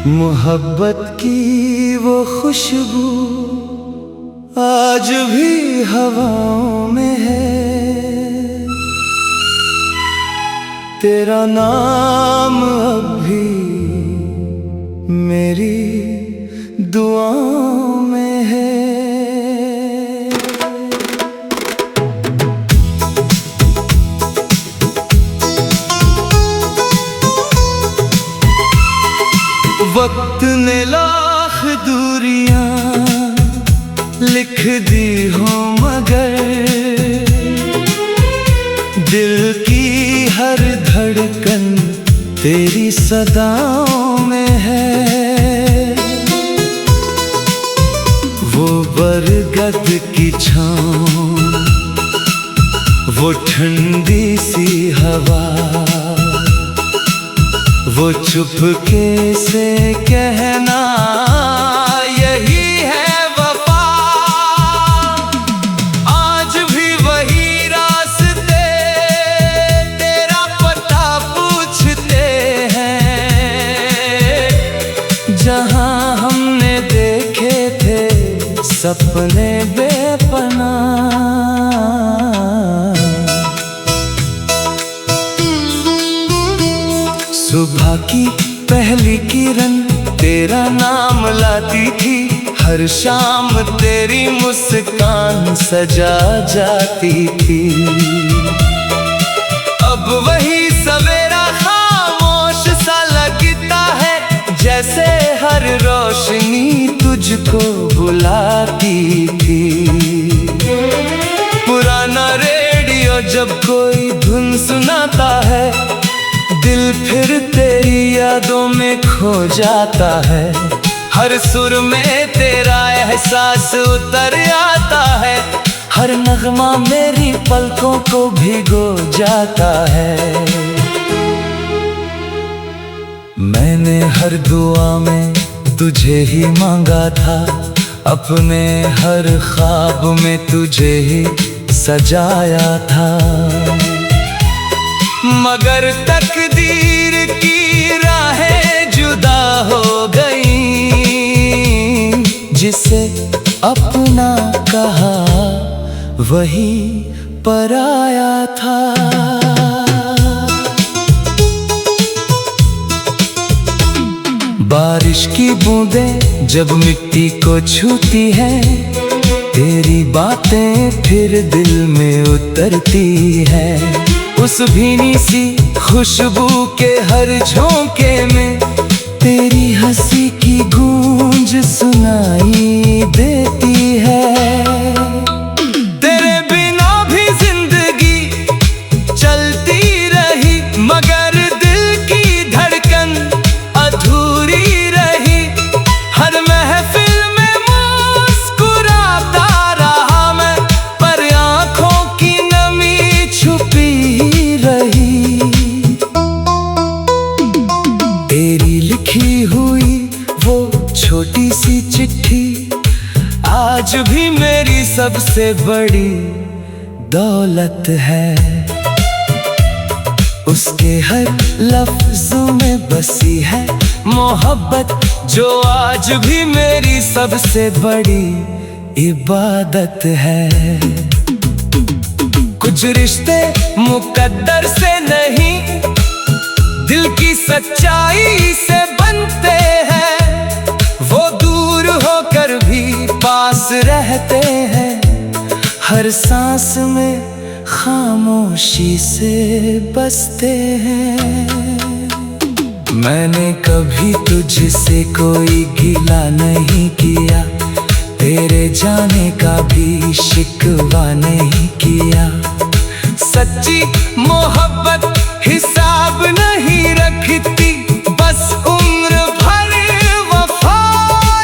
मोहब्बत की वो खुशबू आज भी हवाओं में है। तेरा नाम अब भी मेरी दुआओं में है। वक्त ने लाख दूरियां लिख दी हो, मगर दिल की हर धड़कन तेरी सदाओं में है। वो बरगद की छाँव, वो ठंडी सी हवा, वो चुपके से कहना यही है वफा। आज भी वही रास्ते तेरा पता पूछते हैं, जहां हमने देखे थे सपने बेपनाह। सुबह की पहली किरण तेरा नाम लाती थी, हर शाम तेरी मुस्कान सजा जाती थी। अब वही सवेरा खामोश सा लगता है, जैसे हर रोशनी तुझको बुलाती थी। पुराना रेडियो जब कोई धुन सुनाता है, दिल फिर तेरी यादों में खो जाता है। हर सुर में तेरा एहसास उतर आता है, हर नगमा मेरी पलकों को भिगो जाता है। मैंने हर दुआ में तुझे ही मांगा था, अपने हर ख्वाब में तुझे ही सजाया था। मगर तकदीर की राहें जुदा हो गई, जिसे अपना कहा वही पराया था। बारिश की बूंदें जब मिट्टी को छूती हैं, तेरी बातें फिर दिल में उतरती है। उस भीनी सी खुशबू के हर झोंके में तेरी हंसी की गूंज सुनाई देती है। तेरे बिना भी जिंदगी चलती रही, मगर दिल की धड़कन अधूरी रही। हर महफिल में मुस्कुराता रहा मैं, पर आंखों की नमी छुपी रही। तेरी लिखी हुई वो छोटी सी चिट्ठी आज भी मेरी सबसे बड़ी दौलत है। उसके हर लफ्जों में बसी है मोहब्बत, जो आज भी मेरी सबसे बड़ी इबादत है। कुछ रिश्ते मुकद्दर से नहीं, दिल की सच्चाई से बनते हैं। वो दूर होकर भी पास रहते हैं, हर सांस में खामोशी से बसते हैं। मैंने कभी तुझसे कोई गिला नहीं किया, तेरे जाने का भी शिकवा नहीं किया। सच्ची मोहब्बत हिसाब नहीं रखती, बस उम्र भर वफा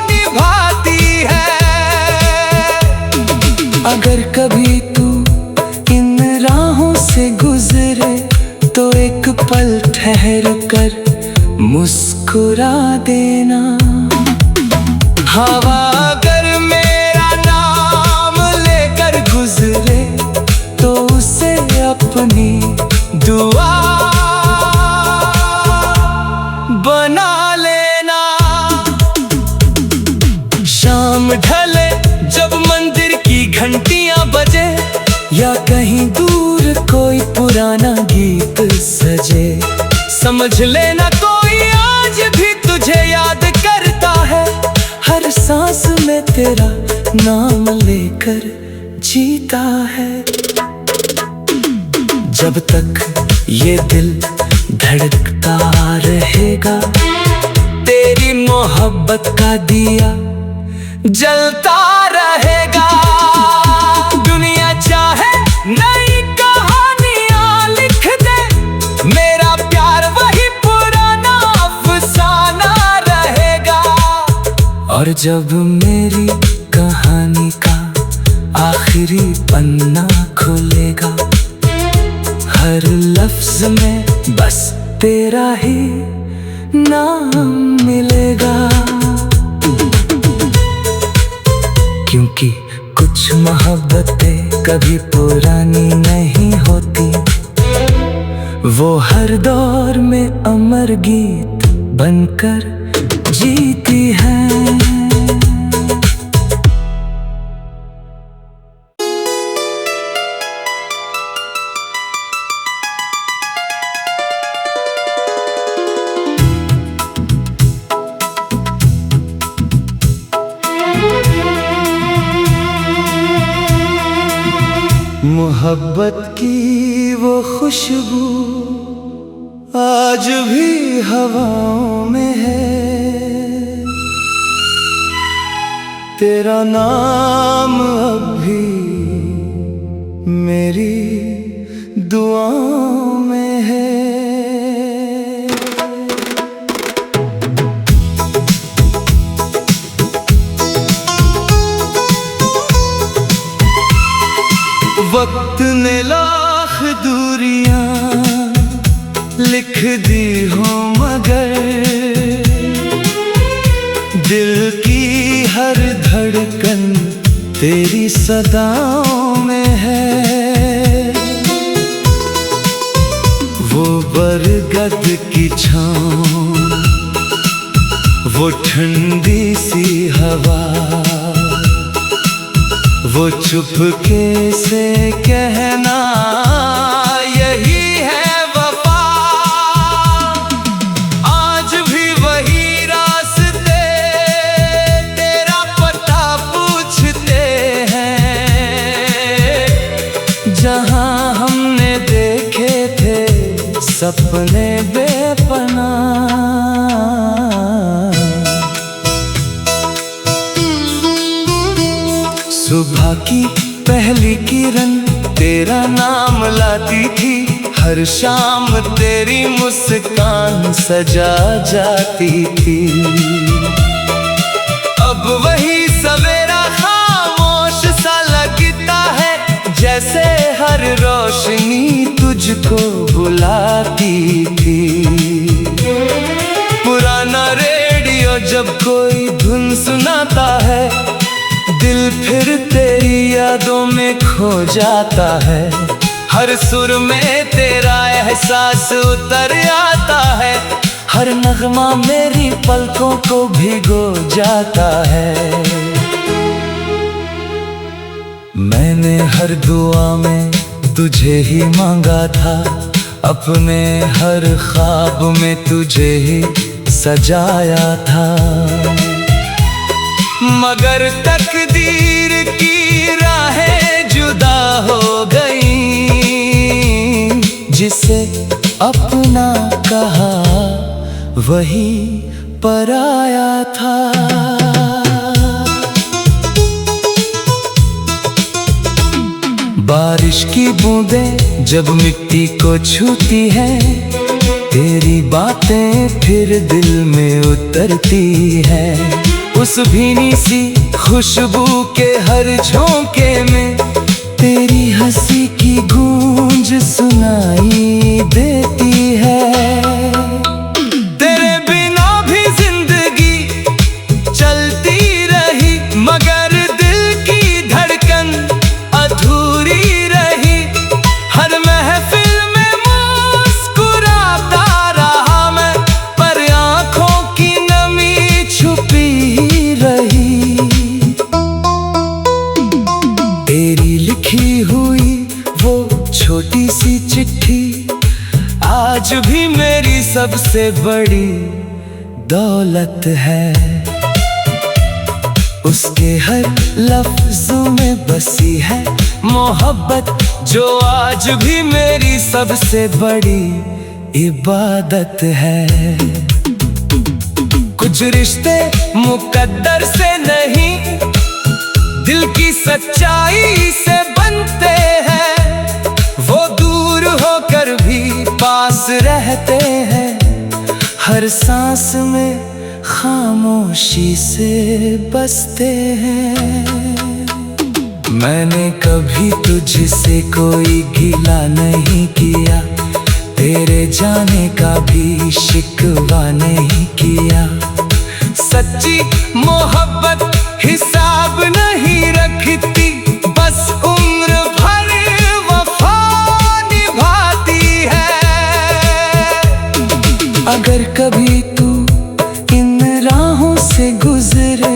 निभाती है। अगर कभी तू इन राहों से गुजरे, तो एक पल ठहर कर मुस्कुरा देना। हवा अगर मेरा नाम लेकर गुजरे, तो उसे अपनी दुआ बना लेना। गीत सजे। समझ लेना कोई आज भी तुझे याद करता है, हर सांस में तेरा नाम लेकर जीता है। जब तक ये दिल धड़कता रहेगा, तेरी मोहब्बत का दिया जलता रहेगा। दुनिया चाहे नई कहानियां लिख दे, मेरा प्यार वही पुराना अफसाना रहेगा। और जब मेरी कहानी का आखिरी पन्ना खुलेगा, हर लफ्ज में बस तेरा ही नाम मिलेगा। क्योंकि कुछ मोहब्बतें कभी पुरानी नहीं होती, वो हर दौर में अमर गीत बनकर जीती हैं। मोहब्बत की वो खुशबू आज भी हवाओं में है, तेरा नाम अब भी मेरी दुआओं में है। वक्त ने लाख दूरियां लिख दी हो, मगर दिल की हर धड़कन तेरी सदाओं में है। वो बरगद की छाँव, वो ठंडी सी हवा, वो चुपके से कहना यही है वफा। आज भी वही रास्ते तेरा पता पूछते हैं, जहां हमने देखे थे सपने बेपनाह। सुबह की पहली किरण तेरा नाम लाती थी, हर शाम तेरी मुस्कान सजा जाती थी। अब वही सवेरा खामोश सा लगता है, जैसे हर रोशनी तुझको बुलाती थी। पुराना रेडियो जब कोई धुन सुनाता है, दिल फिर तेरी यादों में खो जाता है। हर सुर में तेरा एहसास उतर आता है, हर नगमा मेरी पलकों को भिगो जाता है। मैंने हर दुआ में तुझे ही मांगा था, अपने हर ख्वाब में तुझे ही सजाया था। मगर तकदीर की राहें जुदा हो गई, जिसे अपना कहा वही पराया था। बारिश की बूंदें जब मिट्टी को छूती हैं, तेरी बातें फिर दिल में उतरती हैं। उस भीनी सी खुशबू के हर झोंके में तेरी हंसी की गूंज सुनाई देती है। तेरे बिना भी जिंदगी चलती रही, मगर दिल की धड़कन अधूरी रही। हर महफिल में मुस्कुराता रहा मैं, पर आंखों की नमी छुपी रही। तेरी लिखी हुई वो छोटी सी चिट्ठी सबसे बड़ी दौलत है। उसके हर लफ्जों में बसी है मोहब्बत, जो आज भी मेरी सबसे बड़ी इबादत है। कुछ रिश्ते मुकद्दर से नहीं, दिल की सच्चाई से बनते हैं। वो दूर होकर भी पास रहते हैं, हर सांस में खामोशी से बसते हैं। मैंने कभी तुझसे कोई गिला नहीं किया, तेरे जाने का भी शिकवा नहीं किया। सच्ची मोहब्बत हिसाब नहीं रखती, बस उम्र भर वफा निभाती है। अगर कभी तू इन राहों से गुजरे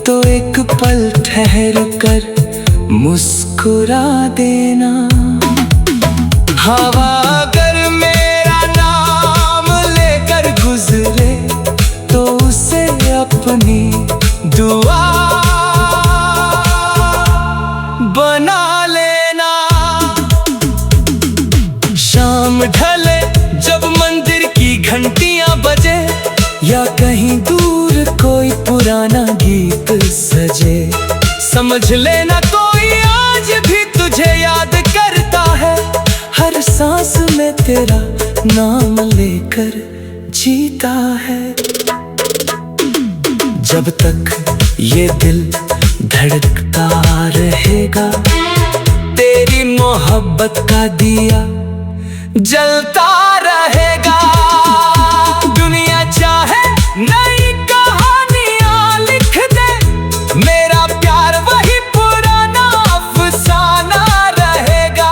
तो एक पल ठहर कर मुस्कुरा देना। हवा अगर मेरा नाम लेकर गुजरे तो उसे अपनी दुआ बना लेना। शाम ढले जब मंदिर की घंटियां बजे, या कहीं दूर कोई पुराना गीत सजे, समझ लेना कोई आज भी तुझे याद करता है। हर सांस में तेरा नाम लेकर जीता है। जब तक ये दिल धड़कता रहेगा, तेरी मोहब्बत का दिया जलता रहेगा। दुनिया चाहे नई कहानियां लिख दे, मेरा प्यार वही पुराना अफसाना रहेगा।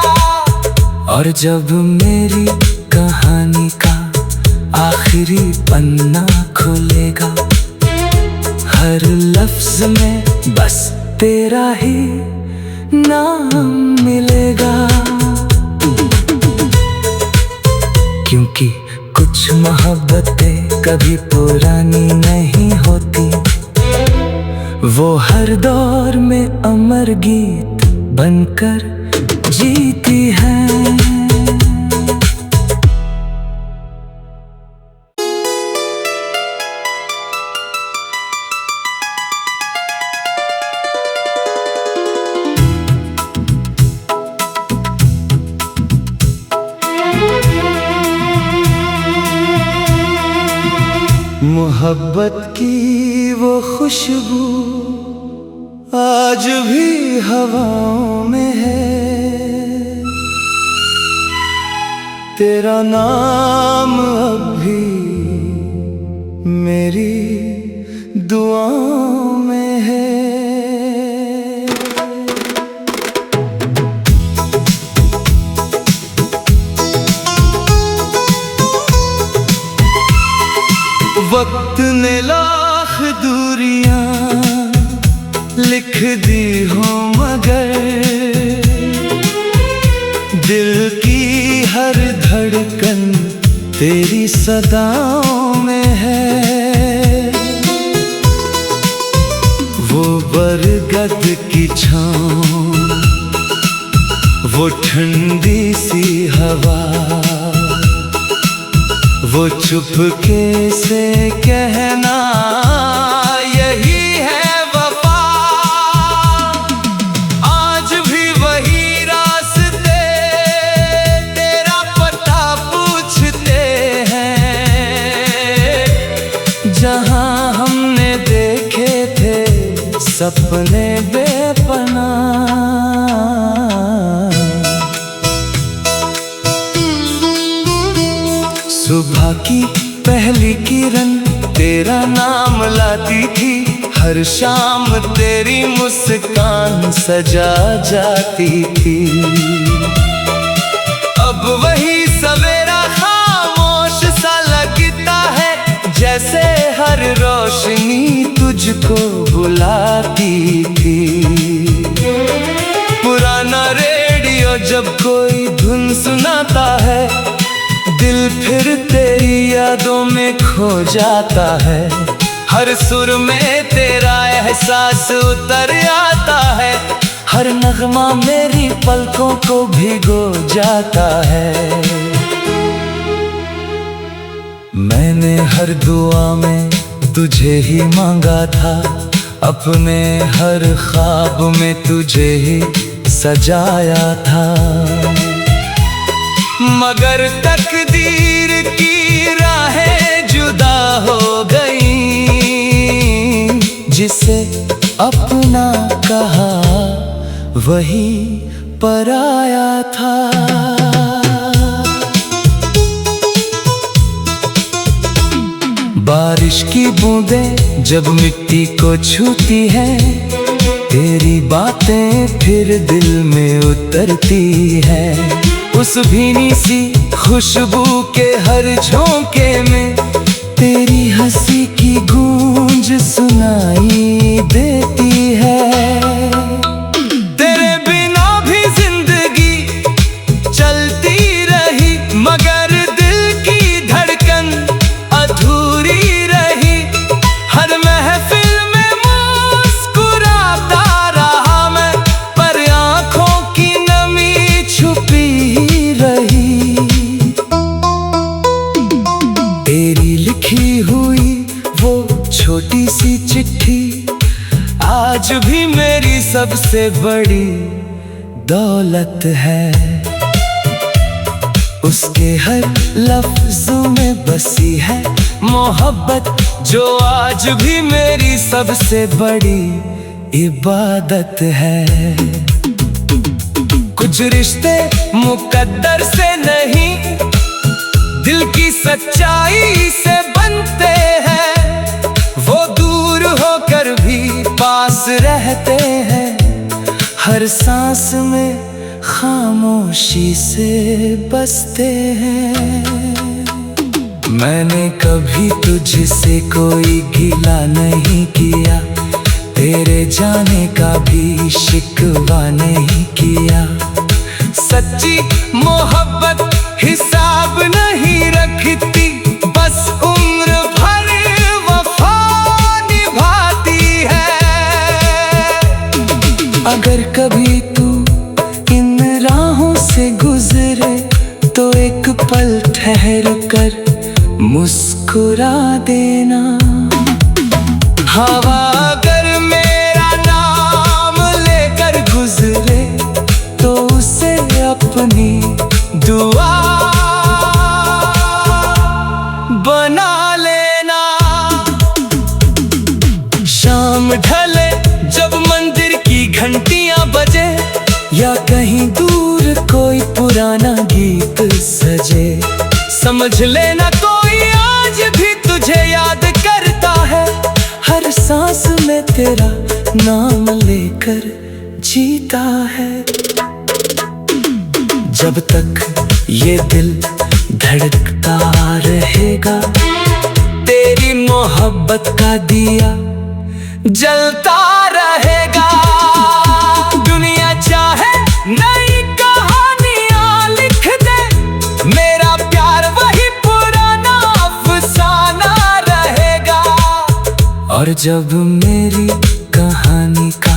और जब मेरी कहानी का आखिरी पन्ना खुलेगा, हर लफ्ज में बस तेरा ही नाम मिलेगा। क्योंकि कुछ मोहब्बतें कभी पुरानी नहीं होती, वो हर दौर में अमर गीत बनकर जीती है। मोहब्बत की वो खुशबू आज भी हवाओं में है, तेरा नाम अब भी मेरी दुआओं में है। वक्त ने लाख दूरियां लिख दी हो, मगर दिल की हर धड़कन तेरी सदाओं में है। वो बरगद की छाँव, वो ठंडी सी हवा, वो चुपके से कहना यही है वफा। आज भी वही रास्ते तेरा पता पूछते हैं, जहां हमने देखे थे सपने बेपनाह। सुबह की पहली किरण तेरा नाम लाती थी, हर शाम तेरी मुस्कान सजा जाती थी। अब वही सवेरा खामोश सा लगता है, जैसे हर रोशनी तुझको बुलाती थी। पुराना रेडियो जब कोई धुन सुनाता है, दिल फिर तेरी यादों में खो जाता है। हर सुर में तेरा एहसास उतर आता है। हर नगमा मेरी पलकों को भिगो जाता है। मैंने हर दुआ में तुझे ही मांगा था, अपने हर ख्वाब में तुझे ही सजाया था। मगर तकदीर की राहें जुदा हो गई, जिसे अपना कहा वही पराया था। बारिश की बूंदें जब मिट्टी को छूती हैं, तेरी बातें फिर दिल में उतरती है। उस भीनी सी खुशबू के हर झोंके में तेरी हंसी की गूंज सुनाई देती है। तेरे बिना भी जिंदगी चलती रही, मगर दिल की धड़कन अधूरी रही। हर महफिल में मुस्कुराता रहा मैं, पर आंखों की नमी छुपी ही रही। तेरी लिखी हुई वो छोटी सी चिट्ठी आज भी मेरी सबसे बड़ी दौलत है। उसके हर लफ्ज़ों में बसी है मोहब्बत, जो आज भी मेरी सबसे बड़ी इबादत है। कुछ रिश्ते मुकद्दर से नहीं, दिल की सच्चाई से बनते हैं। वो दूर होकर भी पास रहते हैं, हर सांस में खामोशी से बसते हैं। मैंने कभी तुझसे कोई गिला नहीं किया, तेरे जाने का भी शिकवा नहीं किया। सच्ची मोहब्बत हिसाब नहीं रखती, बस उम्र भर वफा निभाती है। अगर कभी तू इन राहों से गुजरे तो एक पल ठहर कर मुस्कुरा देना। हवा अगर मेरा नाम लेकर गुजरे तो उसे अपनी दुआ बना लेना। शाम ढले जब मंदिर की घंटियां बजे, या कहीं दूर कोई पुराना गीत सजे, समझ लेना कोई आज भी तुझे याद करता है। हर सांस में तेरा नाम लेकर जीता है। जब तक ये दिल धड़कता रहेगा, तेरी मोहब्बत का दिया जलता रहेगा। दुनिया चाहे नई कहानियां लिख दे, मेरा प्यार वही पुराना अफसाना रहेगा। और जब मेरी कहानी का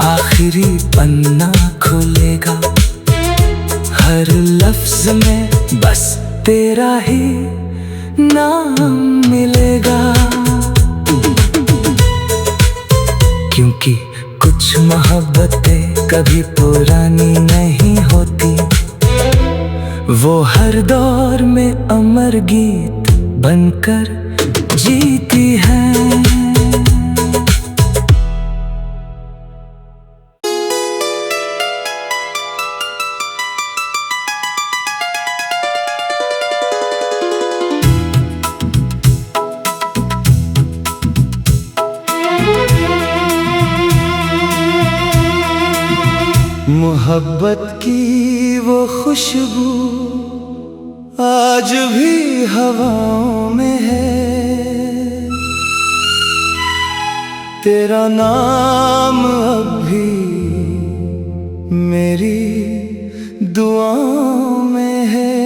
आखिरी पन्ना खुलेगा, हर लफ्ज में बस तेरा ही नाम मिलेगा। क्योंकि कुछ मोहब्बतें कभी पुरानी नहीं होती, वो हर दौर में अमर गीत बनकर जीती है। मोहब्बत की वो खुशबू आज भी हवाओं में है, तेरा नाम अब भी मेरी दुआओं में है।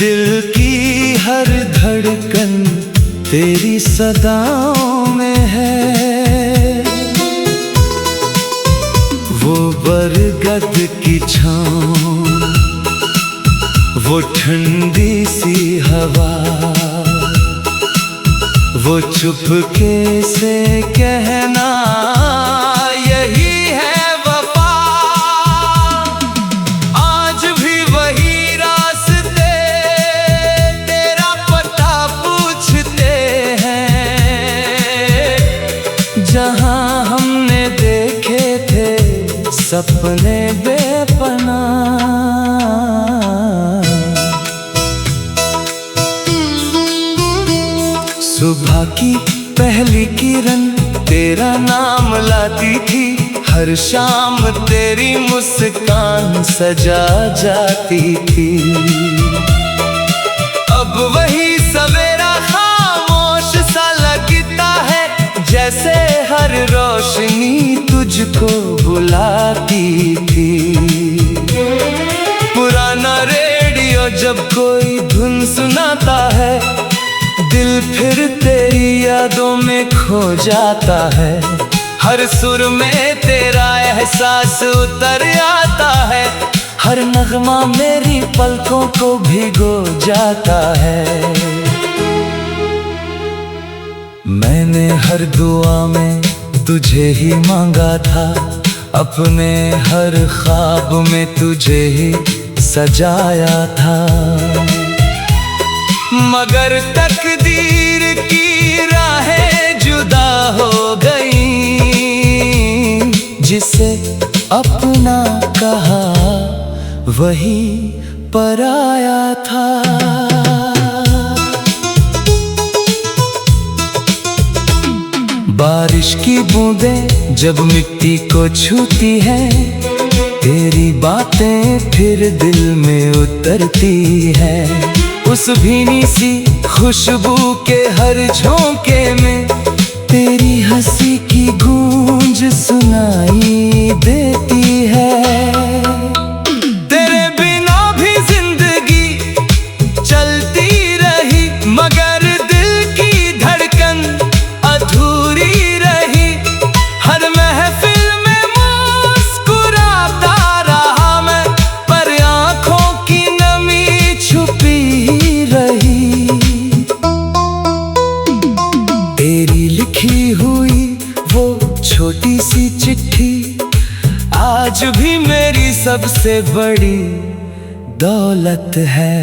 दिल की हर धड़कन तेरी सदाओं में है। वो बरगद की छाँव, वो ठंडी सी हवा, वो चुपके से कहना यही है वफा। आज भी वही रास्ते तेरा पता पूछते हैं, जहां हमने देखे थे सपने बेपनाह। सुबह की पहली किरण तेरा नाम लाती थी, हर शाम तेरी मुस्कान सजा जाती थी। अब वही सवेरा खामोश सा लगता है, जैसे हर रोशनी तुझको बुलाती थी। पुराना रेडियो जब कोई धुन सुनाता है, दिल फिर तेरी यादों में खो जाता है। हर सुर में तेरा एहसास उतर आता है, हर नगमा मेरी पलकों को भिगो जाता है। मैंने हर दुआ में तुझे ही मांगा था, अपने हर ख्वाब में तुझे ही सजाया था। मगर तकदीर की राहें जुदा हो गई, जिसे अपना कहा वही पराया था। बारिश की बूंदें जब मिट्टी को छूती हैं, तेरी बातें फिर दिल में उतरती है। उस भीनी सी खुशबू के हर झोंके में तेरी हंसी की गूंज सुनाई देती है। तेरे बिना भी जिंदगी चलती रही, मगर दिल की धड़कन अधूरी रही। हर महफिल में मुस्कुराता रहा मैं, पर आंखों की नमी छुपी रही। तेरी लिखी हुई वो छोटी सी चिट्ठी आज भी मेरी सबसे बड़ी दौलत है।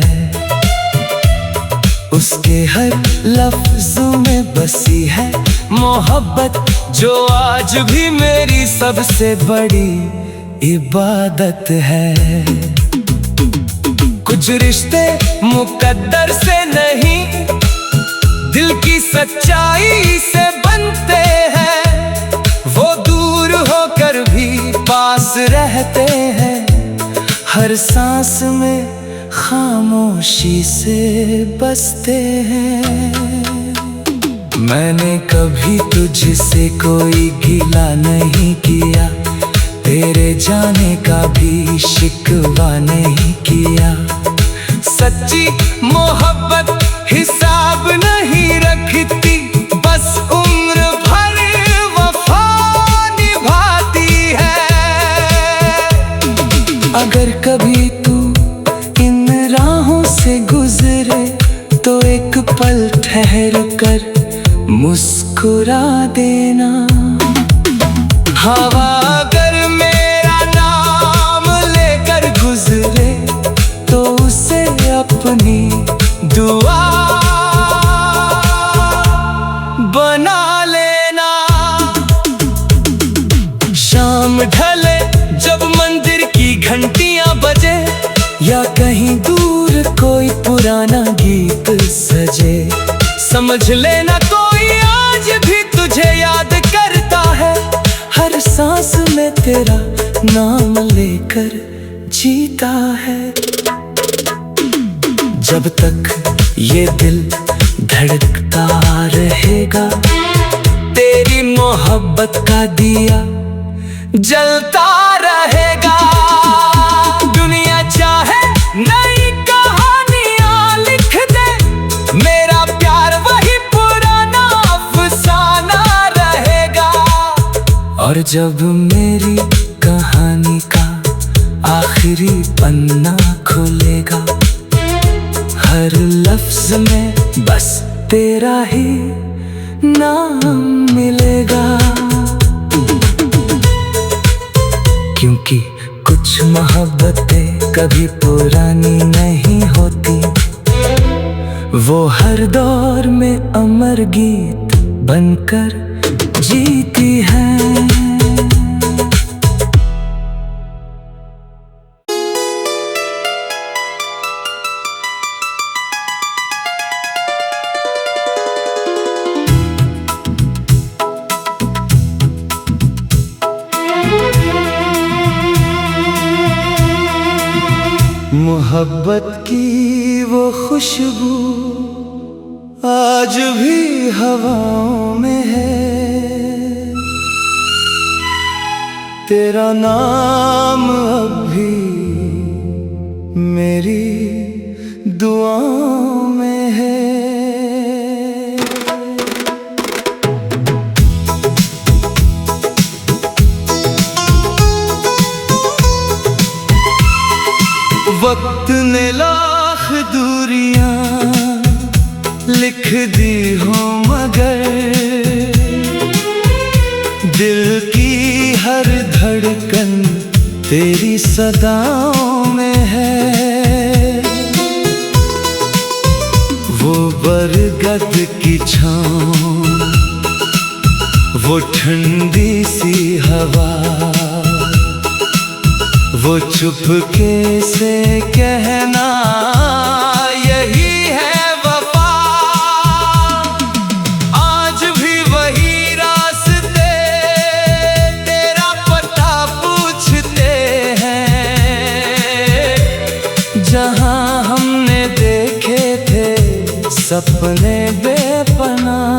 उसके हर लफ्जों में बसी है मोहब्बत, जो आज भी मेरी सबसे बड़ी इबादत है। कुछ रिश्ते मुकद्दर से नहीं, दिल की सच्चाई से बनते हैं। वो दूर होकर भी पास रहते हैं, हर सांस में खामोशी से बसते हैं। मैंने कभी तुझसे कोई गिला नहीं किया, तेरे जाने का भी शिकवा नहीं किया। सच्ची मोहब्बत हिसाब नहीं रखती, बस उम्र भर वफा निभाती है। अगर कभी तू इन राहों से गुजरे, तो एक पल ठहर कर मुस्कुरा देना। हवा अगर मेरा नाम लेकर गुजरे, तो उसे अपनी दुआ बना लेना। शाम ढले जब मंदिर की घंटियां बजे, या कहीं दूर कोई पुराना गीत सजे, समझ लेना कोई आज भी तुझे याद करता है। हर सांस में तेरा नाम लेकर जीता है। जब तक ये दिल धड़कता रहेगा, तेरी मोहब्बत का दिया जलता रहेगा। दुनिया चाहे नई कहानियां और जब मेरी कहानी का आखिरी पन्ना खुलेगा, हर लफ्ज में बस तेरा ही नाम मिलेगा। क्योंकि कुछ मोहब्बतें कभी पुरानी नहीं होती, वो हर दौर में अमर गीत बनकर जीती है। मोहब्बत की वो खुशबू आज भी हवाओं में है, तेरा नाम अब भी मेरी दुआओं में है। वक्त ने लाख दूरियां लिख दी हो, मगर दिल की हर धड़कन तेरी सदाओं में है। वो बरगद की छाँव, वो ठंडी सी हवा, वो चुपके से कहना यही है वफा। आज भी वही रास्ते तेरा पता पूछते हैं, जहां हमने देखे थे सपने बेपनाह।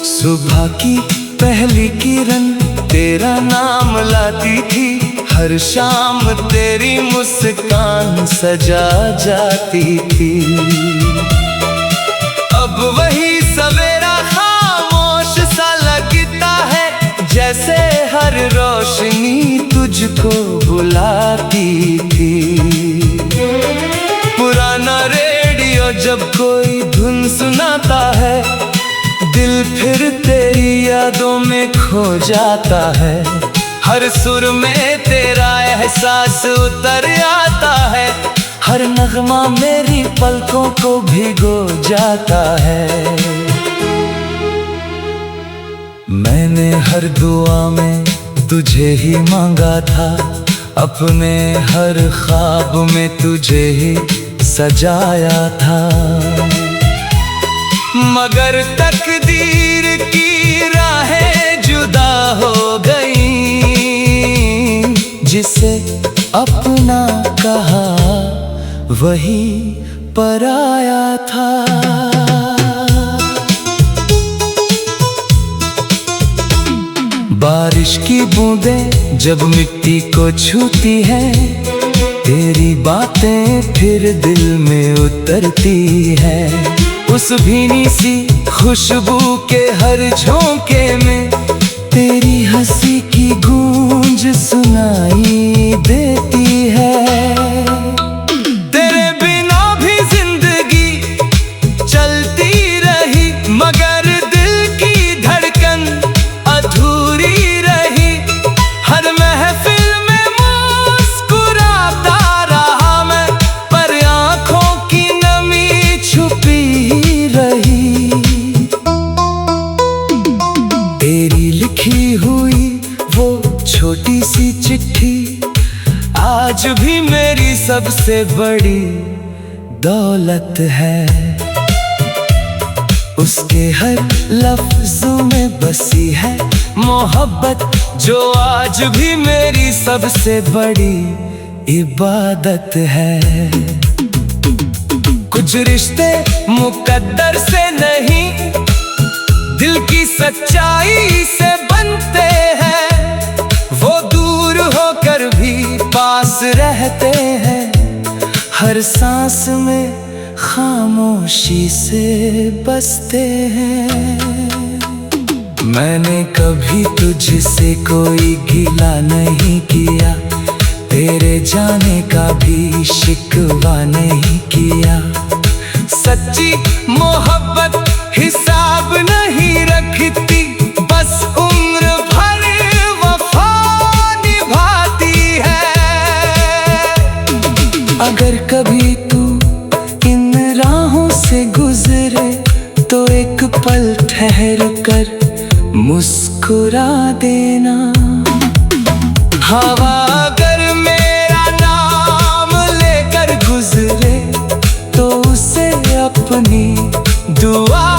सुबह की पहली किरण तेरा नाम लाती थी, हर शाम तेरी मुस्कान सजा जाती थी। अब वही सवेरा खामोश सा लगता है, जैसे हर रोशनी तुझको बुलाती थी। पुराना रेडियो जब कोई धुन सुनाता है, दिल फिर तेरी यादों में खो जाता है। हर सुर में तेरा एहसास उतर आता है, हर नगमा मेरी पलकों को भिगो जाता है। मैंने हर दुआ में तुझे ही मांगा था, अपने हर ख्वाब में तुझे ही सजाया था। मगर तकदीर की राहें जुदा हो गई, जिसे अपना कहा वही पराया था। बारिश की बूंदें जब मिट्टी को छूती हैं, तेरी बातें फिर दिल में उतरती है। उस भीनी सी खुशबू के हर झोंके में तेरी हंसी की गूंज सुनाई देती है। तेरे बिना भी जिंदगी चलती रही, मगर दिल की धड़कन अधूरी रही। हर महफिल में मुस्कुराता रहा मैं, पर आंखों की नमी छुपी रही। तेरी लिखी हुई वो छोटी सी चिट्ठी आज भी मेरी सबसे बड़ी दौलत है। उसके हर लफ्जों में बसी है मोहब्बत, जो आज भी मेरी सबसे बड़ी इबादत है। कुछ रिश्ते मुकद्दर से नहीं, दिल की सच्चाई से बनते हैं। वो दूर होकर भी पास रहते हैं, हर सांस में खामोशी से बसते हैं। मैंने कभी तुझसे कोई गिला नहीं किया, तेरे जाने का भी शिकवा नहीं किया। सच्ची मोहब्बत हिसाब नहीं रखती, बस उम्र भर वफा निभाती है। अगर कभी तू इन राहों से गुजरे तो एक पल ठहर कर मुस्कुरा देना। हवा अगर मेरा नाम लेकर गुजरे तो उसे अपनी दुआ